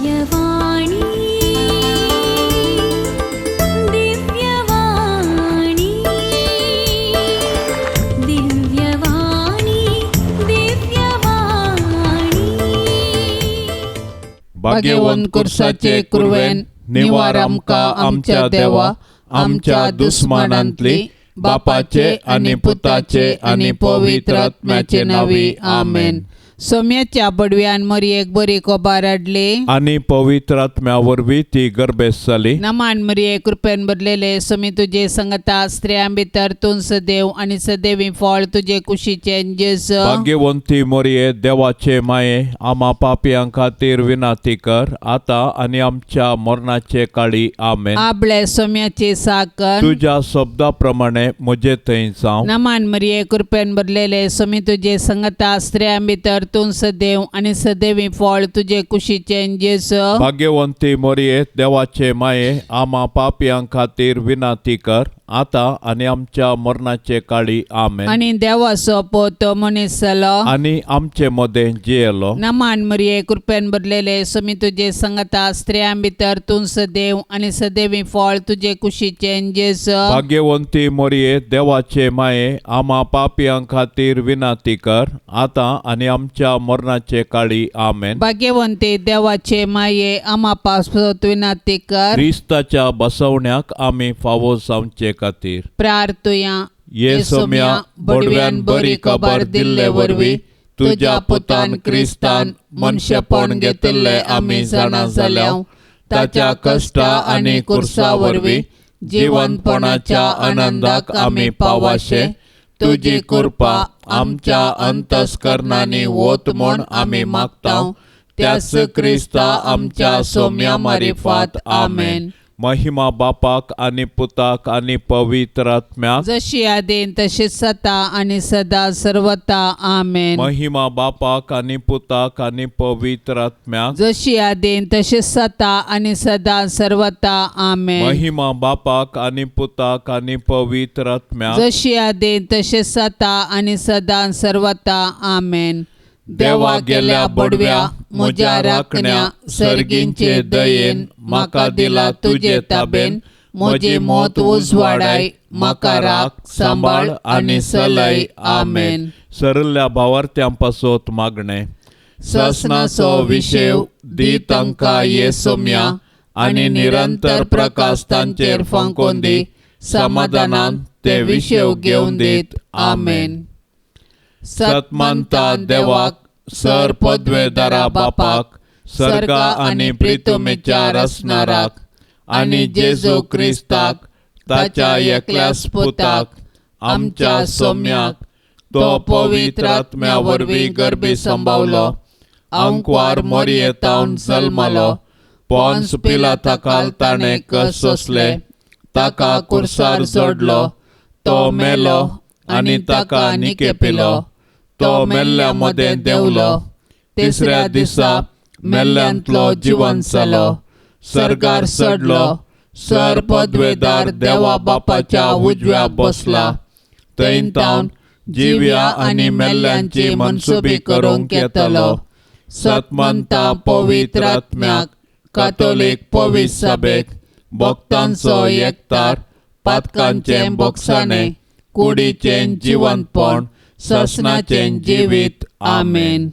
दिव्यवाणी दिव्यवाणी दिव्यवाणी दिव्यवाणी भाग्यवन कुर्साचे कुरवेन निवार आमकां आमच्या देवा आमच्या दुस्मनांतली बापाचे आणि पुताचे आणि पवित्र आत्म्याचे नावी आमेन. सोम्याच्या बडव्यान मरियेक बरी कोबार हाडली आणि पवित्र आत्म्या वरवीं ती गर्भेस जाली. नमान मरिये कृपेन भरलेले सोमी तुझे संगता स्त्रियां भितर तूं सदैव आणि सदैवी फळ तुझे कुशीचे जेजू. भाग्यवंती मोरये देवाचे माये आम्हा पापयां खातीर विनाती कर आता आणि आमच्या मरणाचे काळी आमेन. आपले सोम्याचे साकन तुझ्या शब्दाप्रमाणे म्हजे थंय जावं. नमान मरिये कृपेन भरलेले सोमी तुझे संगता स्त्रियां भितर तूं सदैव आणि सदैवी फळ तुझे कुशीचे जेजू. भाग्यवंती मोरये देवाचे माये आम्हा पापयां खातीर विनाती कर आता आणि आमच्या मरणाचे काळी आमेन. आणि देवाचो पोत मनीस जालो आणि आमचे मदें जियेलो. नमान मरिये कृपेन भरलेले सोमी तुझे संगता स्त्रियां भितर तूं सदैव आणि सदैवी फळ तुझे कुशीचे जेजू. भाग्यवंती मोरये देवाचे माये आम्हा पापयां खातीर विनाती कर आता आणि आमच्या मरणाचे काळी आमेन. भाग्यवंते देवाचे माये आम्हा पासत विनाती कर. क्रिस्ताच्या बसवण्याक आम्ही फावो जावचे खातीर प्रार्थुया येसोम्या बडव्यान बरी खबर दिल्ले वरवीं तुझ्या पुतान क्रिस्तान मनशेपण घेतिल्ले आमी जाणा जाल्याव ताच्या कश्टा आणि कुर्सा वरवीं जिवंतपणाच्या आनंदाक आमी पावाशे तुजी कृपा आमच्या अंतस्करणांनी वोत म्हूण आमी मागताव. त्याच क्रिस्ता आमच्या सोम्या मारिफात आमेन. महिमा बापाक आणि पुताक आणि पवित्र आत्म्याक जशी आदेन तशी सता आणि सदा सर्वता आमेन. महिमा बापाक आणि पुताक आणि पवित्र आत्म्याक जशी आदेन तशी सता आणि सदा सर्वता आमेन. महिमा बापाक आणि पुताक आणि पवित्र आत्म्याक जशी आदेन तशी सता आणि सदा सर्वता आमेन. देवा गेल्या बडव्या म्हज्या राखण्या सर्गींचे दयेन म्हाका दिला तुजे ताबेन म्हजी मोत उजवाडाय म्हाका राख सांबाळ आणि सलय आमेन. सरल्या भावार्थ्यां पासत मागणे ससनाचो विशेव दी तांकां येसोम्या आणि निरंतर प्रकाश तांचेर फंकोन दी समाधानान ते विशेव घेवन दीत आमेन. सतमंता देवाक सर पदवेदारा बापाक सर्गा आणि प्रितुमेच्या रसनाराक आणि जेजू क्रिस्ताक ताच्या एकल्याच पुताक आमच्या सोम्याक तो पवित्र आत्म्या वरवीं गर्भी संभावलो अंकवार मोरयेतावन जल्मलो पोन्स पिलाताकाल ताणें कस सोंसले ताका कुर्सार जोडलो तो मेलो आणि ताका निकेपिलो तो मेल्ल्या मदें देवलो तिसऱ्या दिसा मेल्ल्यांतलो जिवंत जालो सर्गार चडलो सर पदवेदार देवा बापाच्या उजव्या बसला थंय तावन जिव्या आणि मेल्ल्यांची मनसुबी करूंक येतलो. सतमंता पवित्र आत्म्याक कातोलीक पवित्र सभेक भक्तांचो एकतार पातकांचे बोगसाणे कुडीचें जिवंतपण ससनाचें जिवीत आमेन.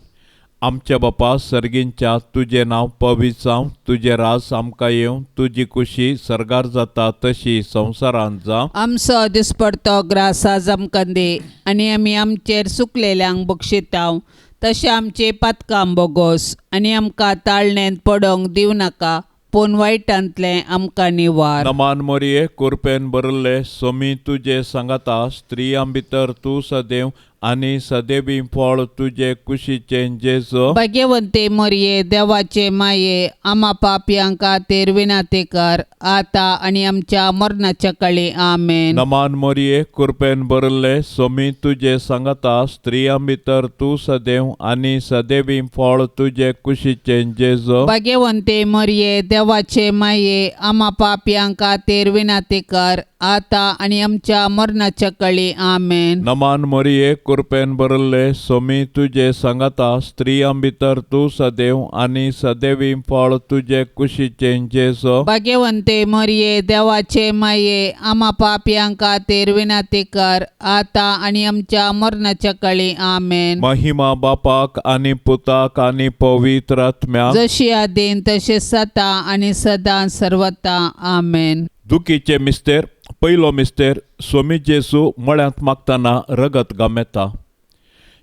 आमच्या बापा सर्गींच्या तुझे नाव पवित्र जावं तुझे रास आमकां येवं तुजी कुशी सर्गार जाता तशी संवसारांत जावं. आमचो दिसपडतो ग्रास आज आमकां दे आनी आमी आमचेर चुकलेल्यांक बक्षिताव तशें आमचे पातकां बोगोस आनी आमकां ताळणेंत पडोंक दिवं नाका पूण वायटांतलें आमकां निवार. नमान मोरये कुरपेन बरले सोमी तुजे सांगाता स्त्रियां भितर तूं सदैव आणि सदैवी फळ तुझे कुशीचे जेजू. भाग्यवंते मरिये देवाचे माये आम्हा पापयां खातीर विनाती कर आता आणि आमच्या मरणाच्या काळी आमेन. नमान मोरये कुरपेन बरले सोमी तुजे सांगाता स्त्रियां भितर तूं सदैव आणि सदैवी फळ तुझे कुशीचे जेजू. भाग्यवंते मरिये देवाचे माये आम्हा पापयां खातीर विनाती कर आता आणि आमच्या मरणाच्या काळी आमेन. नमान मरिये कृपेन भरले सोमी तुझे सांगता स्त्रियां भितर तू सदैव आणि सदैवी फळ तुझे कुशीचे जेसो. भाग्यवंते मरिये देवाचे माये आम्हा पापियांक खातीर विनंती कर आता आणि आमच्या मरणाच्या काळी आमेन. महिमा बापाक आणि पुताक आणि पवित्र आत्म्याक जशी आदीन तशेच आता आणि सदां सर्वता आमेन. दुखीचे मिस्तेर. पयलो मिस्तेर स्वामी जेजू मळ्यांत मागतना रगत गामेता.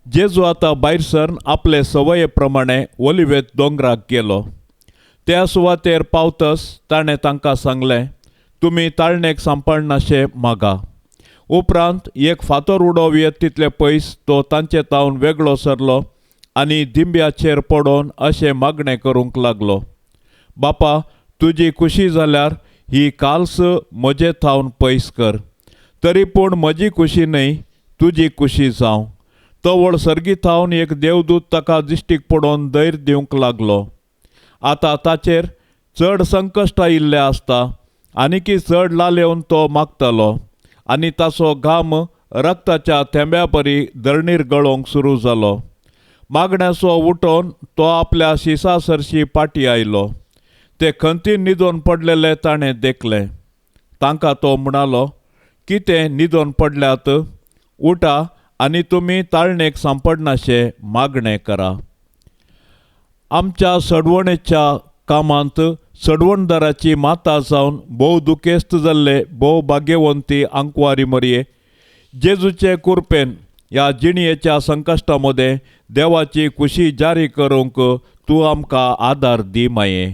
जेजू आतां भायर सरन आपले सवये प्रमाणे ओलिवेत दोंगराक गेलो. त्या सुवातेर पावतच ताणें तांकां सांगलें, तुमी ताळणेक सांपडनाशे मागा. उपरांत एक फातर उडोवं तितले पयस तो तांचे तावन वेगळो सरलो आनी दिंब्याचेर पडोवन अशें मागणें करूंक लागलो, बापा तुजी खुशी जाल्यार ही काल्स म्हजे थावन पयस कर. तरी पूण म्हजी खुशी न्हय तुजी खुशी जावं. तो वळसरगी थावन एक देवदूत ताका दिश्टीक पडोवन धैर्य दिवंक लागलो. आतां ताचेर चड संकश्ट आयिल्लें आसता आनीकी चड लाल येवन तो मागतालो आनी ताचो घाम रक्ताच्या थेंब्या परी धरणीर गळोवंक सुरू जालो. मागण्याचो उठोवन तो आपल्या शिसा सरशी पाटी आयलो. ते खंतीन न्हिदोन पडलेले ताणें देखले. तांकां तो म्हणालो, कितें न्हिदोन पडल्यात? उठा आनी तुमी ताळणेक सांपडनाशे मागणें करा. आमच्या सडवणेच्या कामांत सडवणदाराची माता जावन भोव दुखेस्त जाल्ले भोव भाग्यवंती आंकवारी मरिये, जेजूचे कृपेन ह्या जिणयेच्या संकश्टा मदें देवाची खुशी जारी करूंक तूं आमकां आदार दी माये.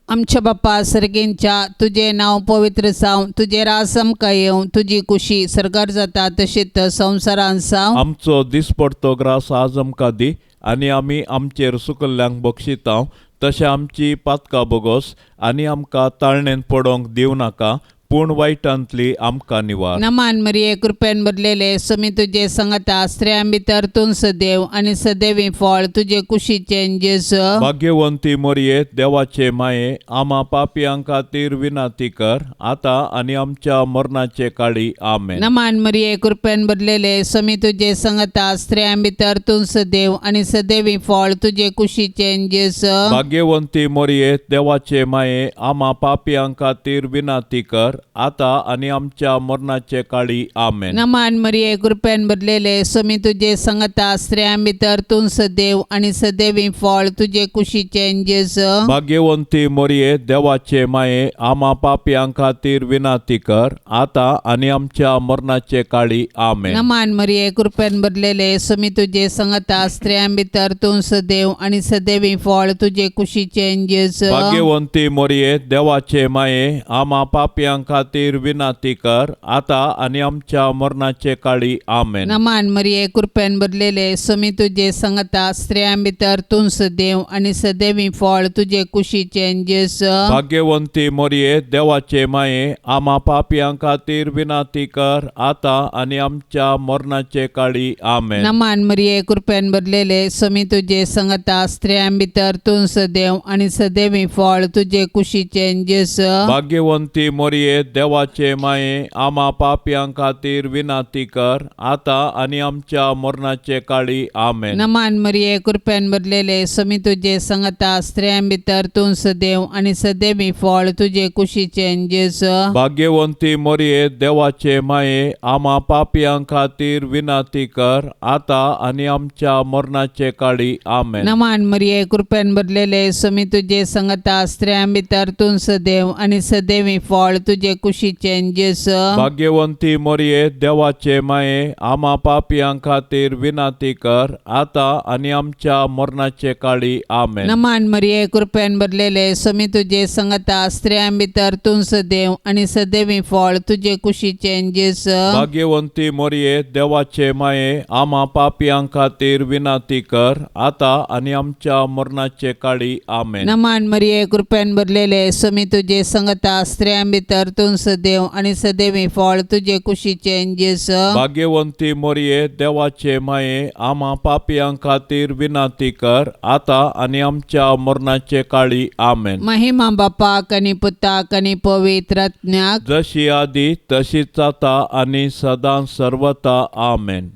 आमच्या बाप्पा सर्गेंच्या तुझे नाव पवित्र जावं, तुझे रास आमकां येवं, तुजी खुशी सरकार जाता तशीच संवसारांत जावं. आमचो दिसपडतो ग्रास आज आमकां दी आनी आमी आमचेर सुकल्ल्यांक बक्षितांव तशें आमची पातकां बोगोस आनी आमकां ताळणेन पडोवंक दिवं नाका, पूण वायटांतली आमकां निवार. नमान मरिये कृपेन भरलेले समी तुझे सांगता स्त्रियां भितर तूं सदैव आणि सदैवी फळ तुझे कुशीचे जेजू. भाग्यवंती मरिये देवाचे माये आम्हा पापियां खातीर विनंती कर आता आनी आमच्या मरणाचे काळी आमेन. नमान मरिये कृपेन भरलेले समी तुझे सांगता स्त्रियां भितर तूं सदैव आणि सदैवी फळ तुझे कुशीचे जेजू. भाग्यवंती मरिये देवाचे माये आम्हा पापियां खातीर विनंती कर आता आणि आमच्या मरणाचे काळी आमेन. नमान मरिये कृपेन भरलेले समी तुझे सांगता स्त्रियां भितर तूं सदैव आणि सदैवी फळ तुझे कुशीचे जेजू. भाग्यवंती मरिये देवाचे माये आम्हा पापियां खातीर विनंती कर आता आणि आमच्या मरणाचे काळी आमेन. नमान मरिये कृपेन भरलेले समी तुझे सांगता स्त्रियां भितर तूं सदैव आणि सदैवी फळ तुझे कुशीचे जेजू. भाग्यवंती मरिये देवाचे माये आम्हा पापियां खातीर विनंती कर आता आणि आमच्या मरणाचे काळी आमेन. नमान मरिये कृपेन भरलेले समी तुझे सांगता स्त्रियां भितर तूं सदैव आणि सदैवी फळ तुझे कुशीचे जेजू. भाग्यवंती मरिये देवाचे माये आम्हा पापियां खातीर विनंती कर आता आणि आमच्या मरणाचे काळी आमेन. नमान मरिये कृपेन भरलेले समी तुझे सांगता स्त्रियां भितर तूं सदैव आणि सदैवी फळ तुझे कुशीचे जेजू. भाग्यवंती मरिये देवाचे माये आम्हा पापियां खातीर विनंती कर आता आणि आमच्या मरणाचे काळी आमेन. नमान मरिये कृपेन भरलेले समी तुझे सांगता स्त्रियां भितर तूं सदैव आणि सदैवी फळ तुझे कुशीचे जेजू. भाग्यवंती मरिये देवाचे माये आम्हा पापियां खातीर विनंती कर आता आणि आमच्या मरणाचे काळी आमेन. नमान मरिये कृपेन भरलेले समी तुझे सांगता स्त्रियां भितर तूं सदैव आणि सदैवी फळ तुझे कुशीचे जेजू. भाग्यवंती मरिये देवाचे माये आम्हा पापियां खातीर विनंती कर आता आणि आमच्या मरणाचे काळी आमेन. नमान मरिये कृपेन भरलेले समी तुझे सांगता स्त्रियां भितर तूं सदैव आणि सदैवी फळ तुझे कुशीचे जेजू. भाग्यवंती मरिये देवाचे माये आम्हा पापियां खातीर विनंती कर आता आणि आमच्या मरणाचे काळी आमेन. नमान मरिये कृपेन भरलेले समी तुझे सांगता स्त्रियां भितर तातून सदैव आणि सदैवी फळ तुझे कुशीचे जेस भाग्यवंती मोरये देवाचे माये आम्हा पापियां खातीर विनाती कर आता आणि आमच्या मरणाचे काळी आमेन. महिमा बापाक आणि पुताक आणि पवित्र आत्म्याक जशी आधी तशीच आता आणि सदां सर्वता आमेन.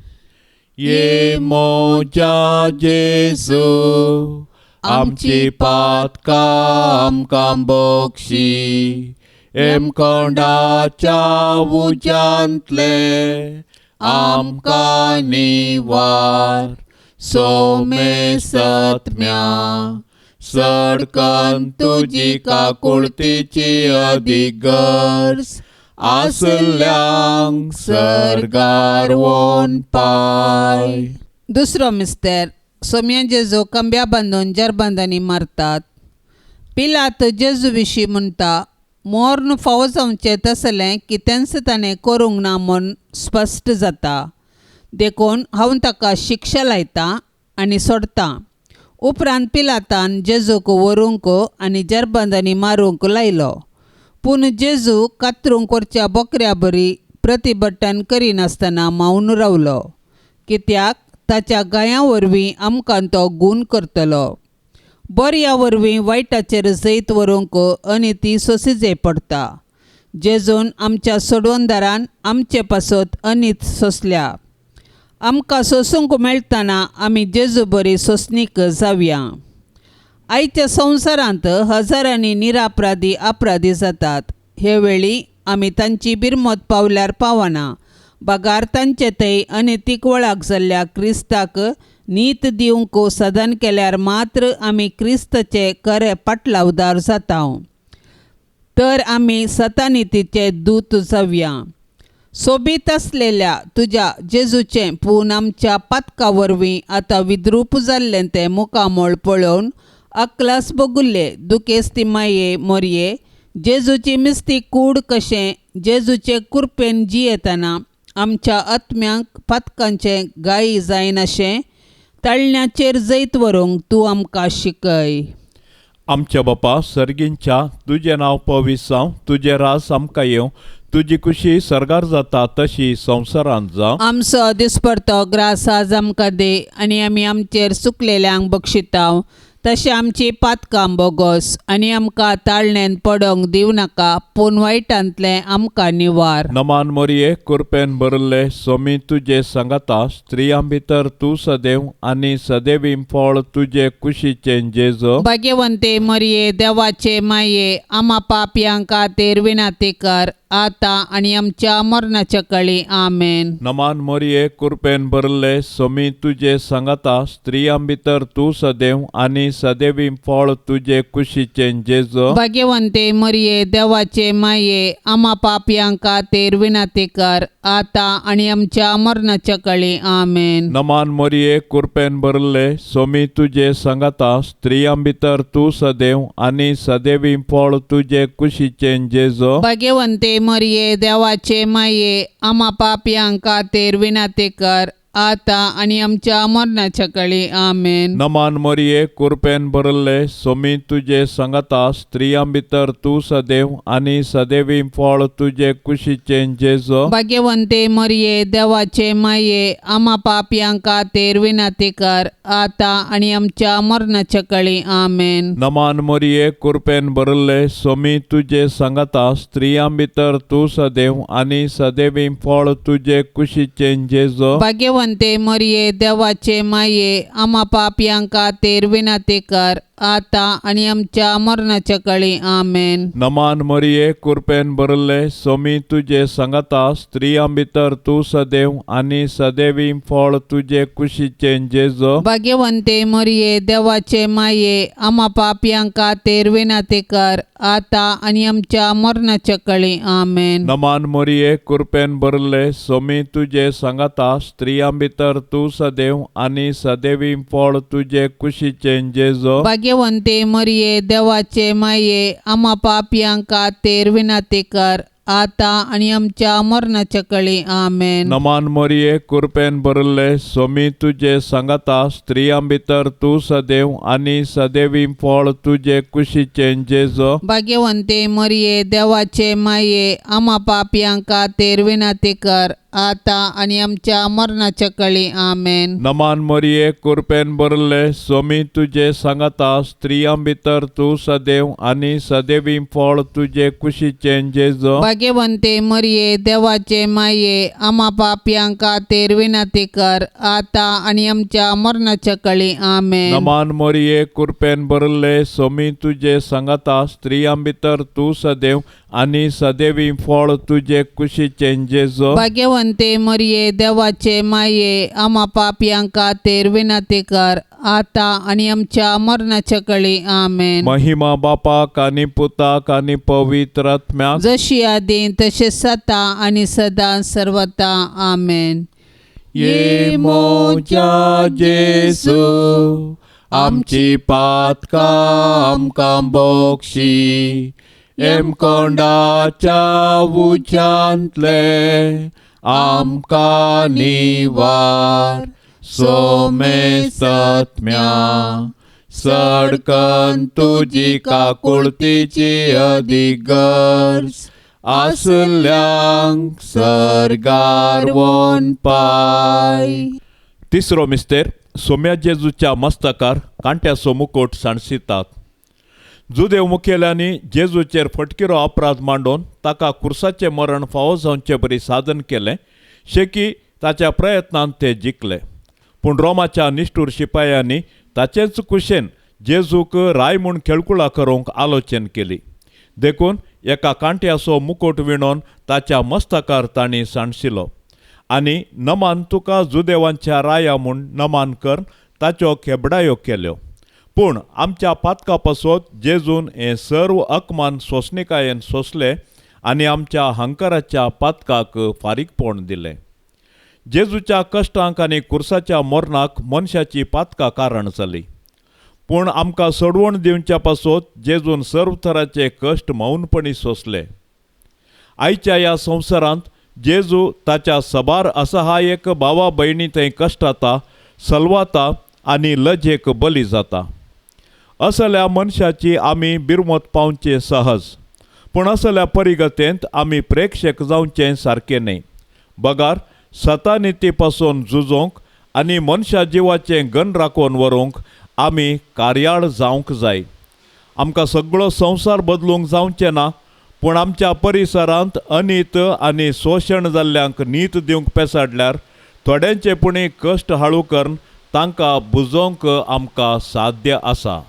ये मोजा जेजू आमची पातकां आमकां बोगशी एम कोंडाच्या उजांतले आमकां निवार सोमे सत्म्या सडकन तुजी काकुळतीची अधिगर्स आसल्यांक सरगार वोन पाय. दुसरो मिस्तेर सोम्या जेजू कंब्या बांदून जरबंदांनी मारतात. पिलात जेजू विशीं म्हणटा मोर्न फावो जावचें तसलें कितेंच ताणें करूंक ना म्हूण स्पश्ट जाता. देखून हांव ताका शिक्षा लायतां आनी सोडटां. उपरांत पिलातान जेजूक व्हरूंक आनी जरबंदांनी मारूंक लायलो. पूण जेजू कातरूंक व्हरच्या बोकऱ्या बरी प्रतिभटन करिनासतना मावन रावलो, कित्याक ताच्या गायां वरवीं आमकां तो गूण करतलो. बऱ्या वरवीं वायटाचेर जैत व्हरूंक अनिती सोंसिजे पडटा. जेजून आमच्या सोडवणदारान आमचे पासत अनीत सोंसल्या. आमकां सोंसूंक मेळटना आमी जेजू बरी सोंसणीक जावया. आयच्या संवसारांत हजारांनी निरापराधी अपराधी जातात. हे वेळी आमी तांची बिरमत पावल्यार पावना. बागार तांचे थंय अनितीक वळाक जाल्ल्या क्रिस्ताक नीत दिवंक सदन केल्यार मात्र आमी क्रिस्ताचे खरे पाटलावदार जाता. तर आमी सतानितीचे दूत जावया. सोबीत आसलेल्या तुज्या जेजूचें पूण आमच्या पातका वरवीं आतां विद्रूप जाल्लें तें मुखामोळ पळोवन अकलास बगुल्ले दुखेस्ती माये मोरये जेजूची मिस्ती कूड कशें जेजूचे कुरपेन जियेतना आमच्या आत्म्यांक पातकांचे गायी जायनाशें तळण्याचेर जैत व्हरूंक तूं आमकां शिकय. आमच्या बापा सर्गींच्या तुजें नांव पवित्र जावं, तुजें रास आमकां येवं, तुजी कुशी सरगार जाता तशी संवसारांत जावं. आमचो दिसपरतो ग्रास आज आमकां दे आनी आमी आमचेर चुकलेल्यांक बक्षितांव तशें आमची पातकां बोगोस आनी आमकां ताळणेन पडोंक दिव नाका पूण वायटांतलें आमकां निवार. नमान मोरये कुरपेन भरले सोमी तुजे सांगाता स्त्रियां भितर तूं सदैव आनी सदैवी फळ तुजे कुशीचें जेजू. भाग्यवंते मरिये देवाचे माये आम्हा पापयांक खातीर विनाती कर आता आनी आमच्या मरणाच्या काळी आमेन. नमान मोरये कुरपेन भरले सोमी तुजे सांगाता स्त्रियां भितर तूं सदैव आनी सदैवी फळ तुजे कुशीचें जेजू. भाग्यवंते मरिये देवाचे माये आम्हा पापयांक खातीर विनाती कर आता आनी आमच्या मरणाच्या काळी आमेन. नमान मोरये कुरपेन भरले सोमी तुजे सांगाता स्त्रियां भितर तूं सदैव आनी सदैवी फळ तुजे कुशीचें जेजू. भाग्यवंते मरिये देवाचे माये आम्हा पापयांक खातीर विनाती कर आता आनी आमच्या मरणाच्या काळी आमेन. नमान मोरये कुरपेन भरले सोमी तुजे सांगाता स्त्रियां भितर तूं सदैव आनी सदैवी फळ तुजे कुशीचें जेजू. भाग्यवंते मरिये देवाचे माये आम्हा पापयांक खातीर विनाती कर आता आनी आमच्या मरणाच्या काळी आमेन. नमान मोरये कुरपेन भरले सोमी तुजे सांगाता स्त्रियां भितर तूं सदैव आनी सदैवी फळ तुजे कुशीचें जेजू. भाग्यवंते मरिये देवाचे माये आम्हा पापयांक खातीर विनाती कर आता आनी आमच्या मरणाच्या काळी आमेन. नमान मोरये कुरपेन भरले सोमी तुजे सांगाता स्त्रियां भितर तूं सदैव आनी सदैवी फळ तुजे कुशीचें जेजू. भाग्यवंते मरिये देवाचे माये आम्हा पापयांक खातीर विनाती कर आता आनी आमच्या मरणाच्या काळी आमेन. नमान मोरये कुरपेन भरले सोमी तुजे सांगाता स्त्रियां भितर तूं सदैव आनी सदैवी फळ तुजे कुशीचें जेजू. भाग्यवंते मरिये देवाचे माये आम्हा पापयांक खातीर विनाती कर आता आणि आमच्या मरणाच्या काळी आमेन. नमान मोरये कृपेन भरले स्वामी तुझे सांगता स्त्रियां भितर तू सदैव आणि सदैवी फळ तुझे कुशीचे जेजो. भाग्यवंते मरिये देवाचे माये आम्हा पापियांका तेर विनंती कर आता आणि आमच्या मरणाच्या काळी आमेन. नमान मोरये कृपेन भरले स्वामी तुझे सांगता स्त्रियां भितर तू सदैव आणि सदैवी फळ तुझे कुशीचे जेजो. भाग्यवंते मरिये देवाचे माये आम्हा पापियांका तेर विनंती कर आता आणि आमच्या मरणाच्या काळी आमेन. नमान मोरये कृपेन भरले स्वामी तुझे सांगता स्त्रियां भितर तू सदैव आणि सदैवी फळ तुझे कुशीचे जेजो. भाग्यवंते मरिये देवाचे माये आम्हा पापियांका तेर विनंती कर आता आणि आमच्या मरणाच्या काळी आमेन. महिमा बापाक आणि पुताक आणि पवित्र आत्म्याक जशी आदी तसे सता आणि सदा सर्वता आमेन. ये मोच्या जेसू आमची पातका आमकां बोक्षी एम कोंडाच्या उच्यांतले आमकां निवार सोमेस्तत्म्या सडकन तुजी काकुळतीची अधिगर्ज आसल्यांक सर्गार वोन पाय. तिसरो मिस्तेर सोम्या जेजूच्या मस्तकार कांट्याचो मुकुट सांडसितात. जुदेव मुखेल्यांनी जेजूचेर फटकिरो अपराध मांडून ताका कुर्साचें मरण फावो जावचे बरी साधन केलें. शेकी ताच्या प्रयत्नांत ते जिखले. पूण रोमाच्या निश्ठूर शिपायांनी ताचेच कुशेन जेजूक राय म्हूण खेळकुळा करूंक आलोचन केली. देखून एका कांट्याचो मुकुट विणोवन ताच्या मस्तकार तांणी सांडशिलो आनी नमान तुका जुदेवांच्या राया म्हूण नमान कर ताच्यो खेबडायो केल्यो. पूण आमच्या पातका पासत जेजून हे सर्व अकमान सोंसणिकायेन सोंसले आनी आमच्या हंकाराच्या पातकाक फारीकपण दिलें. जेजूच्या कश्टांक आनी कुर्साच्या मरणाक मनशाची पातका कारण जाली. पूण आमकां सोडवण दिवच्या पासत जेजून सर्व तराचे कश्ट मौनपणी सोंसले. आयच्या ह्या संवसारांत जेजू ताच्या सबार असहायक भावा भयणी थंय कश्टाता सलवाता आनी लजेक बली जाता. असल्या मनशाची आमी बिरमत पावचे सहज. पूण असल्या परिगतेंत आमी प्रेक्षक जावचें सारकें न्ही. बगार सतानिती पासून झुजोंक आनी मनशा जिवाचें गन राखून व्हरूंक आमी कार्याळ जावंक जाय. आमकां सगळो संवसार बदलूंक जावचें ना, पूण आमच्या परिसरांत अनीत आनी शोशण जाल्ल्यांक नीत दिवंक पेसाडल्यार थोड्यांचे पुणी कश्ट हाळू करून तांकां बुजोवंक आमकां साध्य आसा.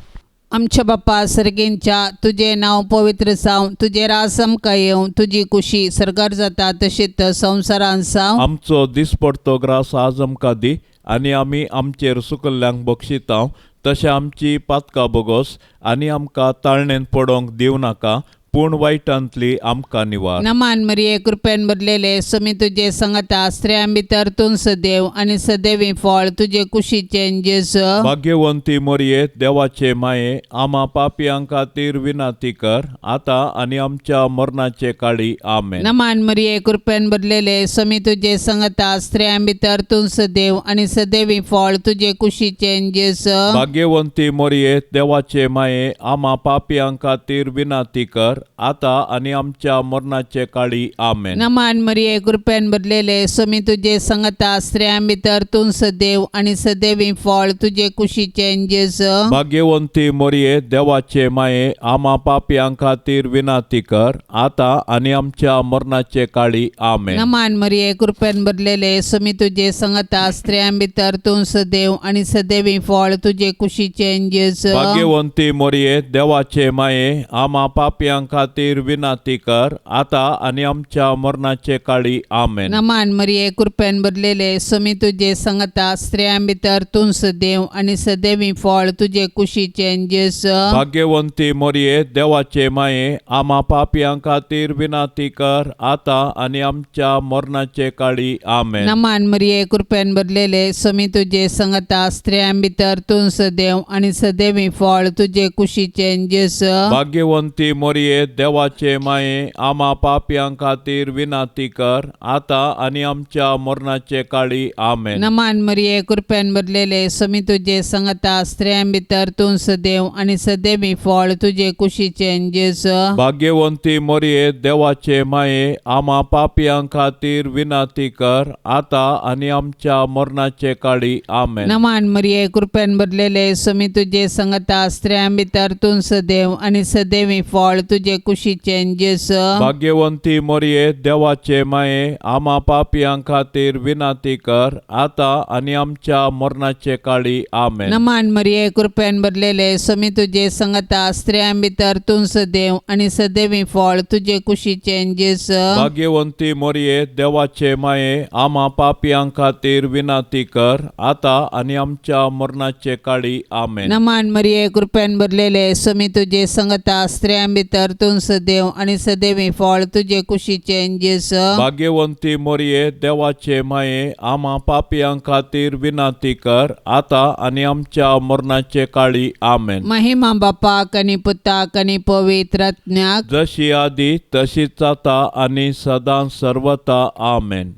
आमच्या बाप्पा सर्गेंच्या तुझे नाव पवित्र जावं, तुझे रास आमकां येवं, तुजी कुशी सरकार जाता तशीच संवसारांत जावं. आमचो दिसपडतो ग्रास आज आमकां दी आनी आमी आमचेर सुकल्ल्यांक बक्षितांव तशें आमची पातकां बोगोस आनी आमकां ताळणेन पडोवंक दिवं नाका, पूण वायटांतली आमकां निवार. नमान मरिये कृपेन भरलेले स्वामी तुझे सांगता स्त्रियां भितर तूं सदैव आनी सदैवी फळ तुझे कुशीचें जेजू. भाग्यवंती मोरये देवाचे माये आम्हा पापियां खातीर विनाती कर आता आनी आमच्या मरणाचे काळी आमेन. नमान मरिये कृपेन भरलेले स्वामी तुझे सांगता स्त्रियां भितर तूं सदैव आनी सदैवी फळ तुझे कुशीचें जेजू. भाग्यवंती मोरये देवाचे माये आम्हा पापियां खातीर विनाती कर आता आनी आमच्या मरणाचे काळी आमेन. नमान मरिये कृपेन भरलेले स्वामी तुझे सांगता स्त्रियां भितर तूं सदैव आनी सदैवी फळ तुझे कुशीचें जेजू. भाग्यवंती मोरये देवाचे माये आम्हा पापियां खातीर विनाती कर आता आनी आमच्या मरणाचे काळी आमेन. नमान मरिये कृपेन भरलेले स्वामी तुझे सांगता स्त्रियां भितर तूं सदैव आनी सदैवी फळ तुझे कुशीचें जेजू. भाग्यवंती मोरये देवाचे माये आम्हा पापियां खातीर विनाती कर आता आनी आमच्या मरणाचे काळी आमेन. नमान मरिये कृपेन भरलेले स्वामी तुझे सांगता स्त्रियां भितर तूं सदैव आनी सदैवी फळ तुझे कुशीचें जेजू. भाग्यवंती मोरये देवाचे माये आम्हा पापियां खातीर विनाती कर आता आनी आमच्या मरणाचे काळी आमेन. नमान मरिये कृपेन भरलेले स्वामी तुझे सांगता स्त्रियां भितर तूं सदैव आनी सदैवी फळ तुझे कुशीचें जेजू. भाग्यवंती मोरये देवाचे माये आम्हा पापयां खातीर विनाती कर आता आणि आमच्या मरणाचे काळी आमेन. नमान मरिये कृपेन भरलेले स्वामी तुझे संगता स्त्रियां भितर तूं सदैव आणि सदैवी फळ तुझे कुशीचे जेजू. भाग्यवंती मरिये देवाचे माये आम्हा पापयां खातीर विनाती कर आता आणि आमच्या मरणाचे काळी आमेन. नमान मरिये कृपेन भरलेले स्वामी तुझे संगता स्त्रियां भितर तूं सदैव आणि सदैवी फळ तुझे कुशीचे जेजू. भाग्यवंती मरिये देवाचे माये आम्हा पापयां खातीर विनाती कर आता आणि आमच्या मरणाचे काळी आमेन. नमान मरिये कृपेन भरलेले स्वामी तुझे संगता स्त्रियां भितर तूं सदैव आणि सदैवी फळ तुझे कुशीचे जेजू. भाग्यवंती मरिये देवाचे माये आम्हा पापयां खातीर विनाती कर आता आणि आमच्या मरणाचे काळी आमेन. नमान मरिये कृपेन भरलेले स्वामी तुझे संगता स्त्रियां भितर तूं सदैव आणि सदैवी फळ तुझे कुशीचे जेजू. भाग्यवंती मरिये देवाचे माये आम्हा पापयां खातीर विनाती कर आता आणि आमच्या मरणाचे काळी आमेन. महिमा बापाक आणि पुताक आणि पवित्र आत्म्याक जशी आधी तशीच आता आणि सदां सर्वता आमेन.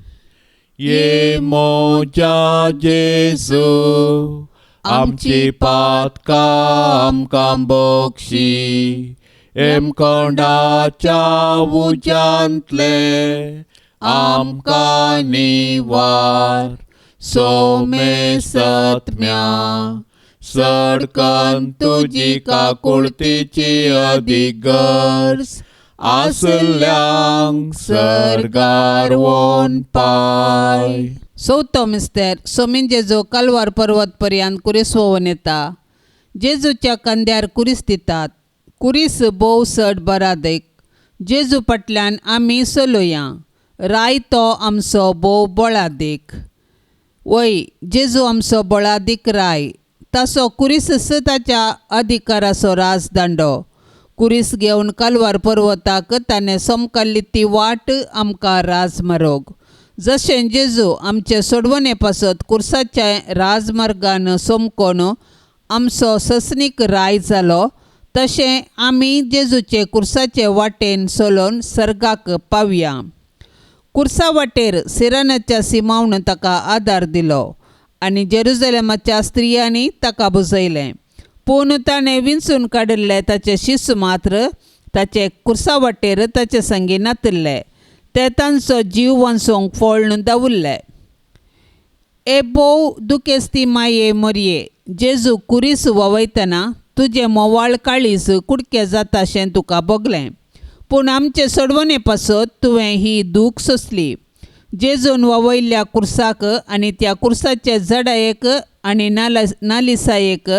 ये मोजा जेजू आमची पातकां आमकां बोगशी एम कोंडाच्या उजांतले आमकां निवार सोमे सत्म्या सडकन तुजी काकुळतीची अधिगर्स आसल्यांक सरगार वोन पाय. चवथो मिस्तेर स्वामी जेजू कलवार पर्वत पर्यंत कुरीस वोवन येता. जेजूच्या कंद्यार कुरीस दितात. कुरीस बोव सड बरादेक. जेजू फाटल्यान आमी चलुया. राय तो आमचो बोव बळादीक. वय जेजू आमचो बळादीक राय. ताचो कुरीस ताच्या अधिकाराचो राजदांडो. कुरीस घेवन कलवार पर्वताक ताणें समकल्ली ती वाट आमकां राजमार्ग. जशें जेजू आमचे सोडवणे पासत कुर्साच्या राजमार्गान सोमकोन आमचो ससनीक राय जालो तशें आमी जेजूचे कुर्साचे वाटेन चलोवन सर्गाक पावया. कुर्सा वाटेर सिरानाच्या सिमावन ताका आदार दिलो आनी जेरुजलेमाच्या स्त्रियांनी ताका बुजयलें. पूण ताणें विंचून काडिल्ले ताचे शिश्य मात्र ताचे कुर्सा वाटेर ताचे संगी नातिल्ले. ते तांचो जीव वांचोवंक फोळून दावुरले. ए बोव दुखेस्ती माये मरिये जेजू कुरीस ववयतना तुजें मोवाळ काळीज कुडकें जाताशें तुका भोगलें. पूण आमचे सोडवणे पासत तुवें ही दूख सोंसली. जेजून ववयल्ल्या कुर्साक आनी त्या कुर्साचे जडायेक आनी नालिसायेक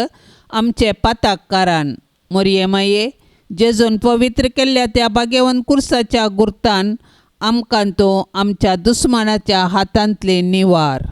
आमचे पाताक कारण. मरिये माये जेजून पवित्र केल्ल्या त्या भाग्यवंत कुर्साच्या गुर्तान आमकां तूं आमच्या दुस्मानाच्या हातांतले निवार.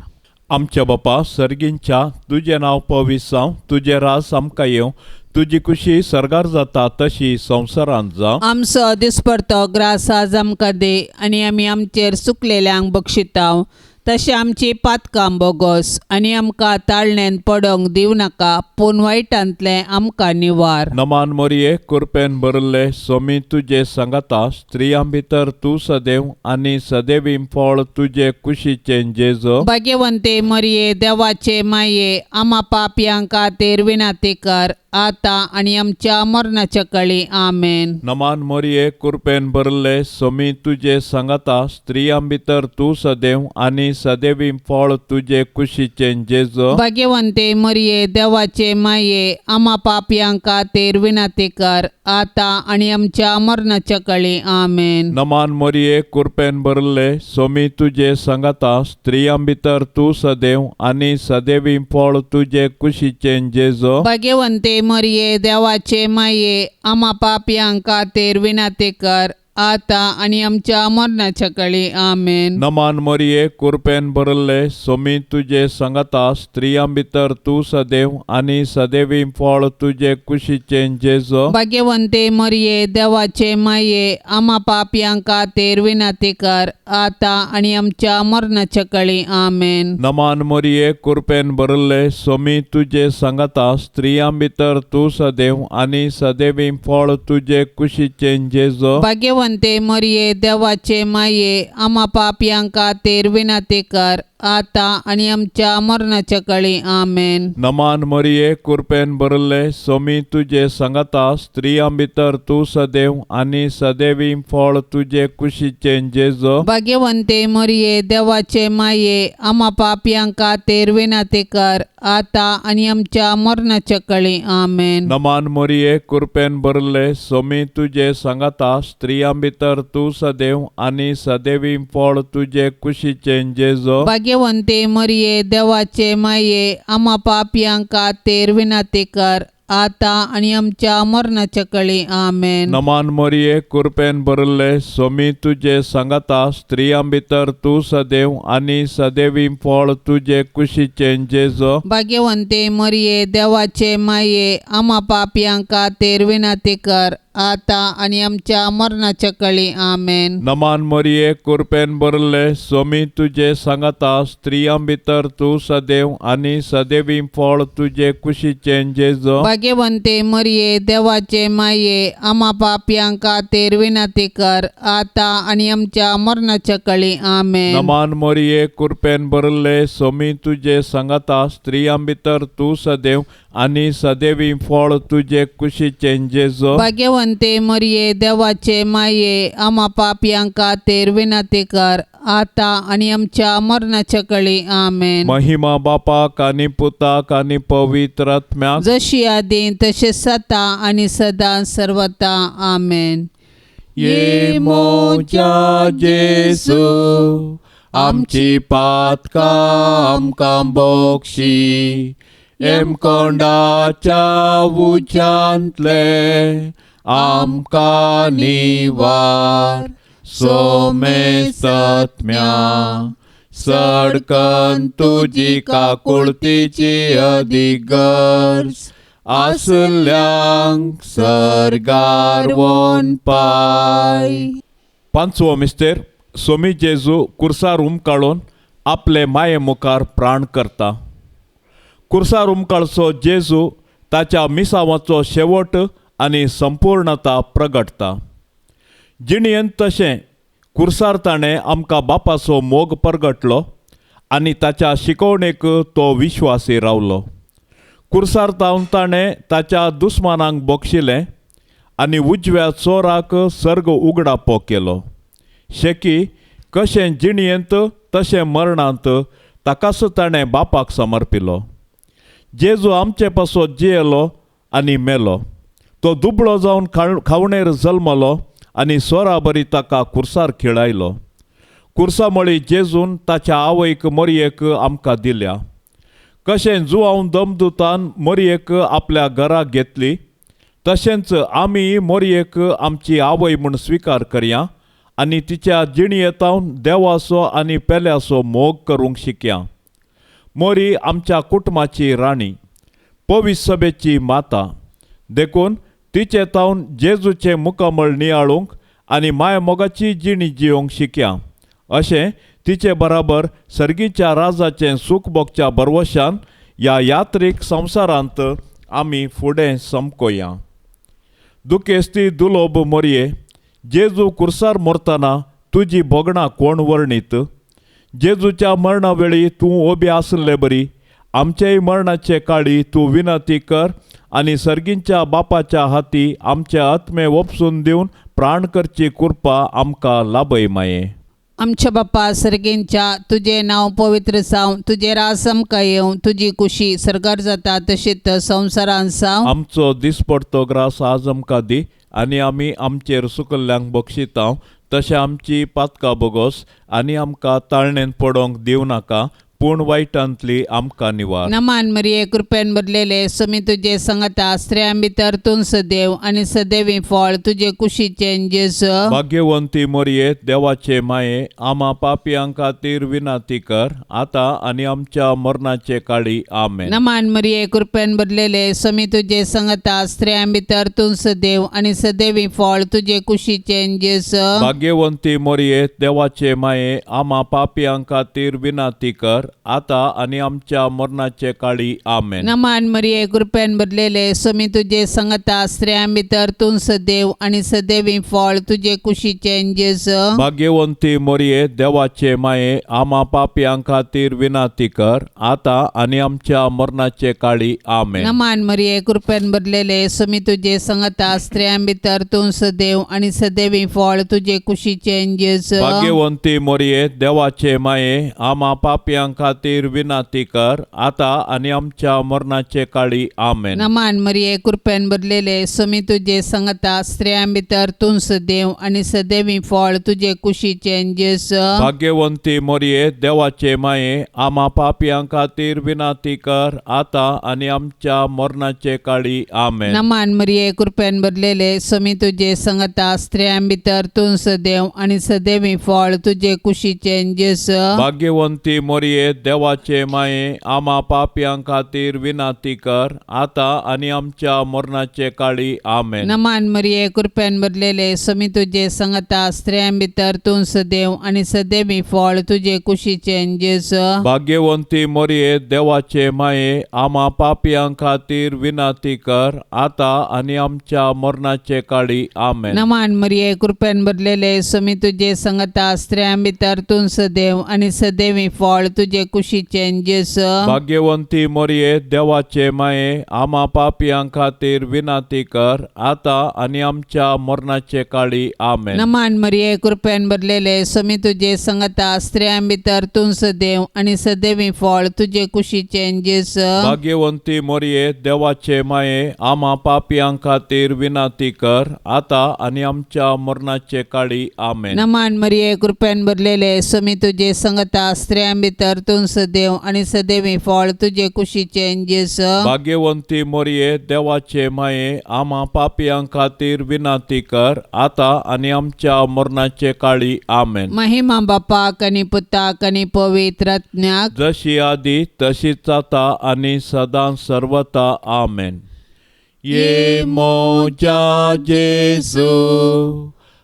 आमच्या बापा सर्गींच्या तुजें नांव पवित्र जावं. तुजें रास आमकां येवं. तुजी कुशी सरगार जाता तशी संवसारांत जावं. आमचो दिसपडतो ग्रास आज आमकां दे आनी आमी आमचेर चुकलेल्यांक बक्षितांव. तशें आमची पातकां बोगोस आनी आमकां ताळणेन पडोंक दिवं नाका पूण वायटांतले आमकां निवार. नमान मरिये कृपेन भरले स्वामी तुजे सांगाता स्त्रियां भितर तूं सदैव आनी सदैवी फळ तुजे कुशीचे जेजू. भाग्यवंते मरिये देवाचे माये आम्हा पापयां खातीर विनाती कर आता आनी आमच्या मरणाच्या काळी आमेन. नमान मरिये कृपेन भरले स्वामी तुजे सांगाता स्त्रियां भितर तूं सदैव आनी सदैवी फळ तुजे कुशीचे जेजू. भाग्यवंते मरिये देवाचे माये आम्हा पापयां खातीर विनाती कर आता आनी आमच्या मरणाच्या काळी आमेन. नमान मरिये कृपेन भरले स्वामी तुजे सांगाता स्त्रियां भितर तूं सदैव आनी सदैवी फळ तुजे कुशीचे जेजू. भाग्यवंते मरिये देवाचे माये आम्हा पापयां खातीर विनाती कर आता आणि आमच्या मरणाच्या काळी आमेन. नमान मरिये कृपेन भरले सोमी तुझे संगता स्त्रियां भितर तू सदैव आणि सदैवी फळ तुझे कुशीचे जेजो. भाग्यवंते मरिये देवाचे माये आम्हा पापयांका तेर विनाती कर आता आणि आमच्या मरणाच्या काळी आमेन. नमान मरिये कृपेन भरले सोमी तुझे संगता स्त्रियां भितर तू सदैव आणि सदैवी फळ तुझे कुशीचे जेजो. भाग्यवंते मरिये देवाचे माये आम्हा पापयांका तेर विनाती कर आता आणि आमच्या मरणाच्या काळी आमेन. नमान मरिये कृपेन भरले सोमी तुझे संगता स्त्रियां भितर तू सदैव आणि सदैवी फळ तुझे कुशीचे जेजो. भाग्यवंते मरिये देवाचे माये आम्हा पापयांका तेर विनाती कर आता आणि आमच्या मरणाच्या काळी आमेन. नमान मरिये कृपेन भरले सोमी तुझे संगता स्त्रियां भितर तू सदैव आणि सदैवी फळ तुझे कुशीचे जेजो. भाग्यवंते मरिये देवाचे माये आम्हा पापयांका तेर विनाती कर आता आणि आमच्या मरणाच्या काळी आमेन. नमान मरिये कृपेन भरले सोमी तुझे संगता स्त्रियां भितर तू सदैव आणि सदैवी फळ तुझे कुशीचे जेजो. भाग्यवंते मरिये देवाचे माये आम्हा पापयांका तेर विनाती कर आता आणि आमच्या मरणाच्या काळी आमेन. नमान मरिये कृपेन भरले सोमी तुझे संगता स्त्रियां भितर तू सदैव आणि सदैवी फळ तुझे कुशीचे जेजो. भाग्यवंते मरिये देवाचे माये आम्हा पापयांका तेर विनाती कर आता आणि आमच्या मरणाच्या काळी आमेन. नमान मरिये कृपेन भरले सोमी तुझे संगता स्त्रियां भितर तू सदैव आणि सदैवी फळ तुझे कुशीचे जेजो. भाग्यवंते मरिये देवाचे माये आम्हा पापयांका तेर विनाती कर आता आणि आमच्या मरणाच्या काळी आमेन. महिमा बापाक आणि पुताक आणि पवित्र आत्म्याक जशी आदी तसे सता आणि सदा सर्वता आमेन. ये मोच्या जेसू आमची पातका आमकां बोक्षी एम कोंडाच्या उच्यांतले आमकां निवार सोमे सत्म्या सडकन तुजी काकुळतीची अधिगर्ज आसल्यांक सरगार वोन पाय. पांचवो मिस्तेर सोमी जेजू कुर्सार काडून आपले माये मुखार प्राण करता. कुर्सार काळचो जेजू ताच्या मिसावाचो शेवट आनी संपूर्णता प्रगटता. जिणेंत तशें कुर्सार ताणें आमकां बापाचो मोग प्रगटलो आनी ताच्या शिकवणेक तो विश्वासी रावलो. कुर्सार ताणें ताच्या दुस्मानांक बोक्षिलें आनी उजव्या चोराक सर्ग उगडापो केलो. शेकी कशें जिणेंत तशें मरणांत ताकाच ताणें बापाक समर्पिलो. जेजू आमचे पासो जियेलो आनी मेलो. तो दुबळो जावन खावणेर जल्मलो आनी सोरा बरी ताका कुर्सार खिळायलो. कुर्सामळी जेजून ताच्या आवयक मरयेक आमकां दिल्या. कशें जुवांव दमदुतान मरयेक आपल्या घराक घेतली तशेंच आमी मरयेक आमची आवय म्हूण स्विकार करया आनी तिच्या जिणयेतावन देवाचो आनी पेल्याचो मोग करूंक शिकया. मोरी आमच्या कुटुंबाची राणी, पवित्र सभेची माता देखून तिचे तावन जेजूचे मुखामळ नियाळूंक आनी मायमोगाची जिणी जिवंक शिकया. अशें तिचे बराबर सर्गीच्या राजाचें सूख भोगच्या बरवशान ह्या यात्रीक संवसारांत आमी फुडें समकोया. दुखेस्ती दुलोब मोरये, जेजू कुर्सार मरतना तुजी बोगणां कोण वर्णीत? जेजूच्या मरणा वेळी तूं ओबी आसले बरी आमचेय मरणाचे काळी तूं विनंती कर आनी सर्गींच्या बापाच्या हाती आमचे आत्मे वपसून दिवन प्राण करची कृपा आमकां लाभय माये. आमच्या बापा सर्गेंच्या तुझे नाव पवित्र जावं, तुझे रास आमकां येवं, तुजी कुशी सरकार जाता तशीच संवसारांत जावं. आमचो दिसपडतो ग्रास आज आमकां दी आनी आमी आमचेर सुकल्ल्यांक बक्षितांव तशें आमची पातकां बोगोस आनी आमकां ताळणेन पडोंक दिवं नाका पूण वायटांतली आमकां निवार. नमान मरिये कृपेन भरलेले समी तुजे संगता स्त्रियां भितर तूं सदैव आनी सदैवी फळ तुजे कुशीचें जेजू. भाग्यवंती मोरये देवाचे माये आम्हा पापियां खातीर विनाती कर आता आनी आमच्या मरणाचे काळी आमेन. नमान मरिये कृपेन भरलेले समी तुजे संगता स्त्रियां भितर तूं सदैव आनी सदैवी फळ तुजे कुशीचें जेजू. भाग्यवंती मोरये देवाचे माये आम्हा पापियां खातीर विनाती कर आता आनी आमच्या मरणाचे काळी आमेन. नमान मरिये कृपेन भरलेले समी तुजे संगता स्त्रियां भितर तूं सदैव आनी सदैवी फळ तुजे कुशीचें जेजू. भाग्यवंती मोरये देवाचे माये आम्हा पापियां खातीर विनाती कर आता आनी आमच्या मरणाचे काळी आमेन. नमान मरिये कृपेन भरलेले समी तुजे संगता स्त्रियां भितर तूं सदैव आनी सदैवी फळ तुजे कुशीचें जेजू. भाग्यवंती मोरये देवाचे माये आम्हा पापियां खातीर विनाती कर आता आनी आमच्या मरणाचे काळी आमेन. नमान मरिये कृपेन भरलेले समी तुजे संगता स्त्रियां भितर तूं सदैव आनी सदैवी फळ तुजे कुशीचें जेजू. भाग्यवंती मोरये देवाचे माये आम्हा पापियां खातीर विनाती कर आता आनी आमच्या मरणाचे काळी आमेन. नमान मरिये कृपेन भरलेले समी तुजे संगता स्त्रियां भितर तूं सदैव आनी सदैवी फळ तुजे कुशीचें जेजू. भाग्यवंती मोरये देवाचे माये आम्हा पापियां खातीर विनाती कर आता आनी आमच्या मरणाचे काळी आमेन. नमान मरिये कृपेन भरलेले समी तुजे संगता स्त्रियां भितर तूं सदैव आनी सदैवी फळ तुजे कुशीचें जेजू. भाग्यवंती मोरये देवाचे माये आम्हा पापियां खातीर विनाती कर आता आनी आमच्या मरणाचे काळी आमेन. नमान मरिये कृपेन भरलेले समी तुजे संगता स्त्रियां भितर तूं सदैव आनी सदैवी फळ तुजे कुशीचें जेजू. भाग्यवंती मोरये देवाचे माये आम्हा पापियां खातीर विनाती कर आता आनी आमच्या मरणाचे काळी आमेन. नमान मरिये कृपेन भरलेले समी तुजे संगता स्त्रियां भितर तूं सदैव आनी सदैवी फळ तुजे कुशीचें जेजू. भाग्यवंती मोरये देवाचे माये आम्हा पापियां खातीर विनाती कर आता आनी आमच्या मरणाचे काळी आमेन. नमान मरिये कृपेन भरलेले समी तुजे संगता स्त्रियां भितर तूं सदैव आनी सदैवी फळ तुजे कुशीचें जेजू. भाग्यवंती मोरये देवाचे माये आम्हा पापियां खातीर विनाती कर आता आनी आमच्या मरणाचे काळी आमेन. महिमा बापाक आनी पुताक आनी पवित्र आत्म्याक जशी आदी तशीच आता आनी सदां सर्वता आमेन. ये मोजा जेजू